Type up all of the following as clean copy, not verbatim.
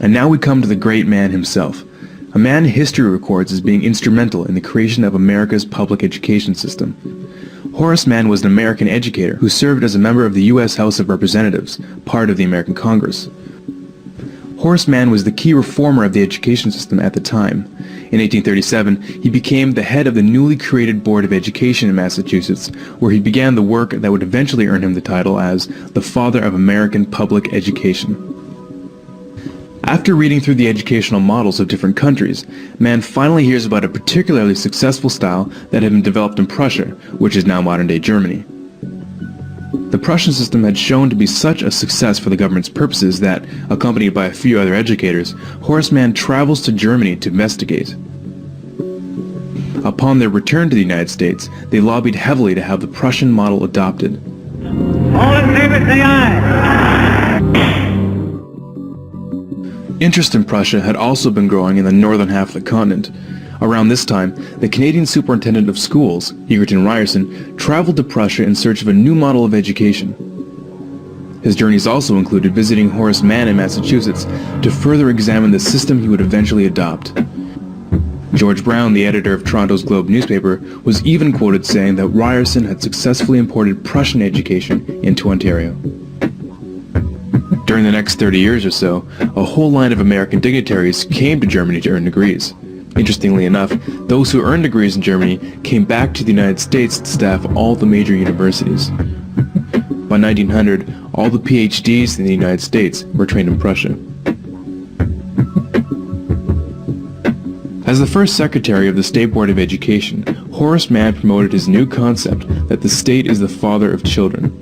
And now we come to the great man himself, a man history records as being instrumental in the creation of America's public education system. Horace Mann was an American educator who served as a member of the U.S. House of Representatives, part of the American Congress. Horace Mann was the key reformer of the education system at the time. In 1837, he became the head of the newly created Board of Education in Massachusetts, where he began the work that would eventually earn him the title as the Father of American Public Education. After reading through the educational models of different countries, Mann finally hears about a particularly successful style that had been developed in Prussia, which is now modern-day Germany. The Prussian system had shown to be such a success for the government's purposes that, accompanied by a few other educators, Horace Mann travels to Germany to investigate. Upon their return to the United States, they lobbied heavily to have the Prussian model adopted. All in favor, say aye. Interest in Prussia had also been growing in the northern half of the continent. Around this time, the Canadian Superintendent of Schools, Egerton Ryerson, traveled to Prussia in search of a new model of education. His journeys also included visiting Horace Mann in Massachusetts to further examine the system he would eventually adopt. George Brown, the editor of Toronto's Globe newspaper, was even quoted saying that Ryerson had successfully imported Prussian education into Ontario. During the next 30 years or so, a whole line of American dignitaries came to Germany to earn degrees. Interestingly enough, those who earned degrees in Germany came back to the United States to staff all the major universities. By 1900, all the PhDs in the United States were trained in Prussia. As the first secretary of the State Board of Education, Horace Mann promoted his new concept that the state is the father of children.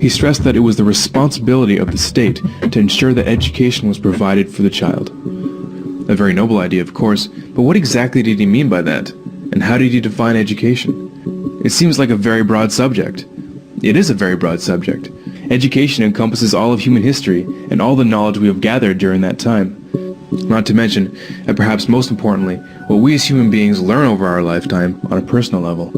He stressed that it was the responsibility of the state to ensure that education was provided for the child. A very noble idea, of course, but what exactly did he mean by that? And how did he define education? It seems like a very broad subject. It is a very broad subject. Education encompasses all of human history and all the knowledge we have gathered during that time. Not to mention, and perhaps most importantly, what we as human beings learn over our lifetime on a personal level.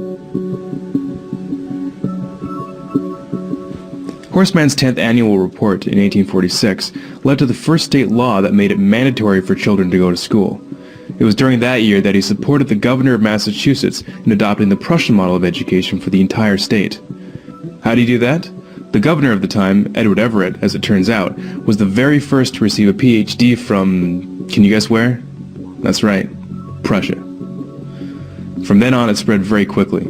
Horace Mann's 10th annual report in 1846 led to the first state law that made it mandatory for children to go to school. It was during that year that he supported the governor of Massachusetts in adopting the Prussian model of education for the entire state. How did he do that? The governor of the time, Edward Everett, as it turns out, was the very first to receive a PhD from, can you guess where? That's right, Prussia. From then on, it spread very quickly.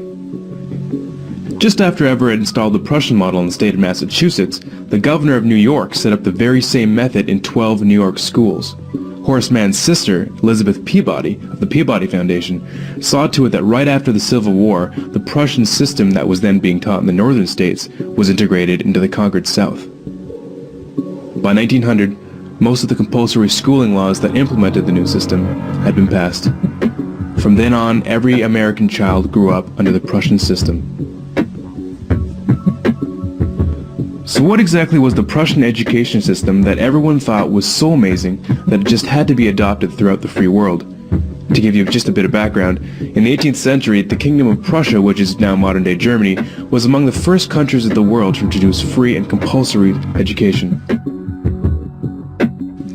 Just after Everett installed the Prussian model in the state of Massachusetts, the governor of New York set up the very same method in 12 New York schools. Horace Mann's sister, Elizabeth Peabody, of the Peabody Foundation, saw to it that right after the Civil War, the Prussian system that was then being taught in the northern states was integrated into the conquered South. By 1900, most of the compulsory schooling laws that implemented the new system had been passed. From then on, every American child grew up under the Prussian system. So what exactly was the Prussian education system that everyone thought was so amazing that it just had to be adopted throughout the free world? To give you just a bit of background, in the 18th century, the Kingdom of Prussia, which is now modern-day Germany, was among the first countries of the world to introduce free and compulsory education.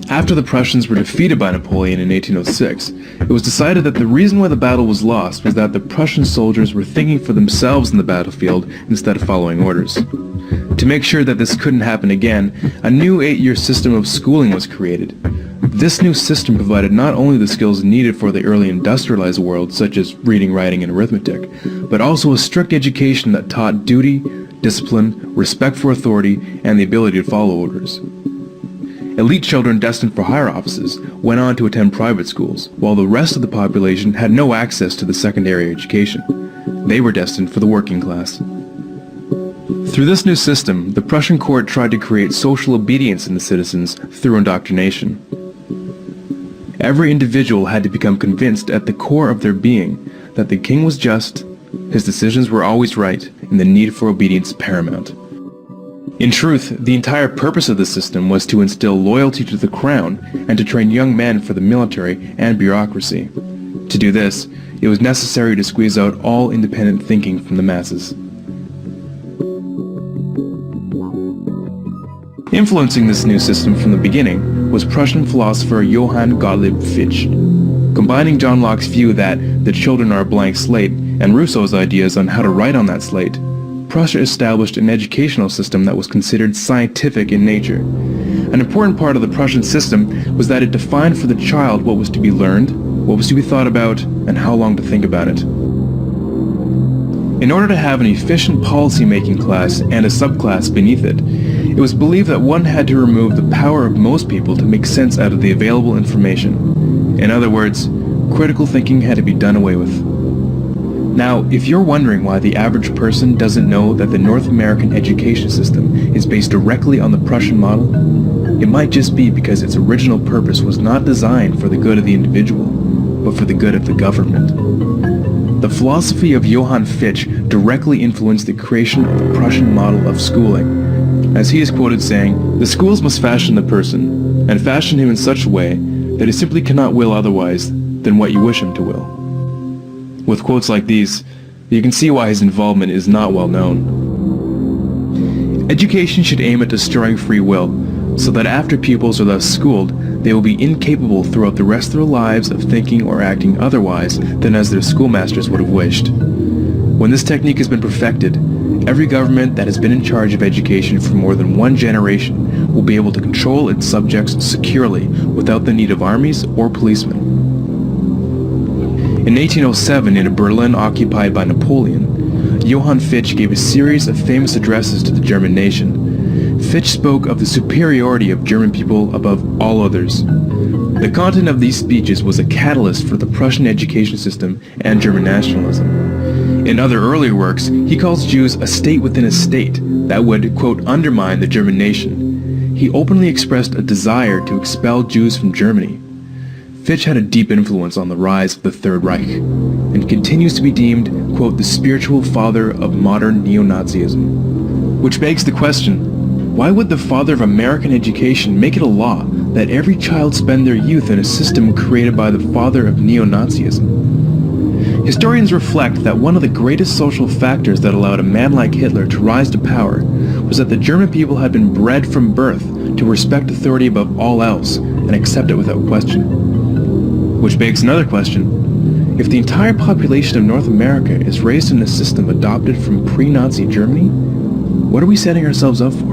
After the Prussians were defeated by Napoleon in 1806, it was decided that the reason why the battle was lost was that the Prussian soldiers were thinking for themselves in the battlefield instead of following orders. To make sure that this couldn't happen again, a new 8-year system of schooling was created. This new system provided not only the skills needed for the early industrialized world, such as reading, writing, and arithmetic, but also a strict education that taught duty, discipline, respect for authority, and the ability to follow orders. Elite children destined for higher offices went on to attend private schools, while the rest of the population had no access to the secondary education. They were destined for the working class. Through this new system, the Prussian court tried to create social obedience in the citizens through indoctrination. Every individual had to become convinced at the core of their being that the king was just, his decisions were always right, and the need for obedience paramount. In truth, the entire purpose of the system was to instill loyalty to the crown and to train young men for the military and bureaucracy. To do this, it was necessary to squeeze out all independent thinking from the masses. Influencing this new system from the beginning was Prussian philosopher Johann Gottlieb Fichte. Combining John Locke's view that the children are a blank slate and Rousseau's ideas on how to write on that slate, Prussia established an educational system that was considered scientific in nature. An important part of the Prussian system was that it defined for the child what was to be learned, what was to be thought about, and how long to think about it. In order to have an efficient policy-making class and a subclass beneath it, it was believed that one had to remove the power of most people to make sense out of the available information. In other words, critical thinking had to be done away with. Now, if you're wondering why the average person doesn't know that the North American education system is based directly on the Prussian model, it might just be because its original purpose was not designed for the good of the individual, but for the good of the government. The philosophy of Johann Fichte directly influenced the creation of the Prussian model of schooling, as he is quoted saying, "The schools must fashion the person, and fashion him in such a way that he simply cannot will otherwise than what you wish him to will." With quotes like these, you can see why his involvement is not well known. Education should aim at destroying free will, so that after pupils are thus schooled, they will be incapable throughout the rest of their lives of thinking or acting otherwise than as their schoolmasters would have wished. When this technique has been perfected, every government that has been in charge of education for more than one generation will be able to control its subjects securely without the need of armies or policemen. In 1807, in a Berlin occupied by Napoleon, Johann Fichte gave a series of famous addresses to the German nation. Fichte spoke of the superiority of German people above all others. The content of these speeches was a catalyst for the Prussian education system and German nationalism. In other earlier works, he calls Jews a state within a state that would, quote, undermine the German nation. He openly expressed a desire to expel Jews from Germany. Fichte had a deep influence on the rise of the Third Reich, and continues to be deemed, quote, the spiritual father of modern neo-Nazism. Which begs the question, why would the father of American education make it a law that every child spend their youth in a system created by the father of neo-Nazism? Historians reflect that one of the greatest social factors that allowed a man like Hitler to rise to power was that the German people had been bred from birth to respect authority above all else and accept it without question. Which begs another question. If the entire population of North America is raised in a system adopted from pre-Nazi Germany, what are we setting ourselves up for?